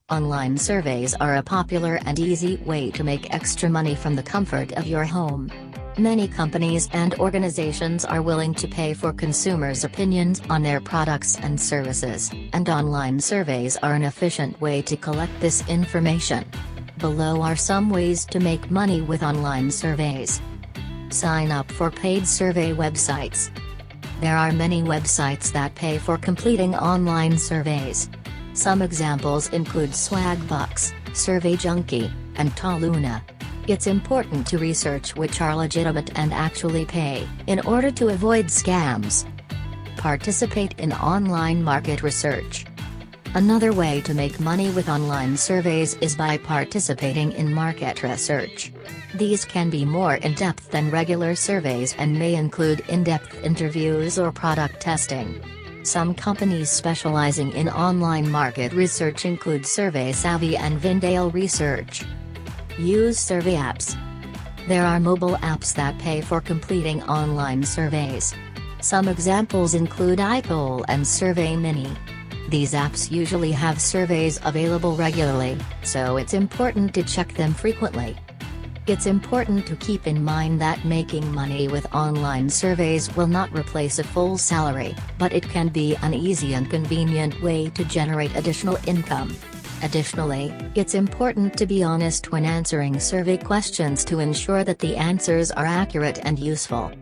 Online surveys are a popular and easy way to make extra money from the comfort of your home. Many companies and organizations are willing to pay for consumers' opinions on their products and services, and online surveys are an efficient way to collect this information. Below are some ways to make money with online surveys. Sign up for paid survey websites. There are many websites that pay for completing online surveys. Some examples include Swagbucks, SurveyJunkie, and Toluna. It's important to research which are legitimate and actually pay, in order to avoid scams. Participate in online market research. Another way to make money with online surveys is by participating in market research. These can be more in-depth than regular surveys and may include in-depth interviews or product testing. Some companies specializing in online market research include SurveySavvy and Vindale Research. Use survey apps. There are mobile apps that pay for completing online surveys. Some examples include iPoll and SurveyMini. These apps usually have surveys available regularly, so it's important to check them frequently. It's important to keep in mind that making money with online surveys will not replace a full salary, but it can be an easy and convenient way to generate additional income. Additionally, it's important to be honest when answering survey questions to ensure that the answers are accurate and useful.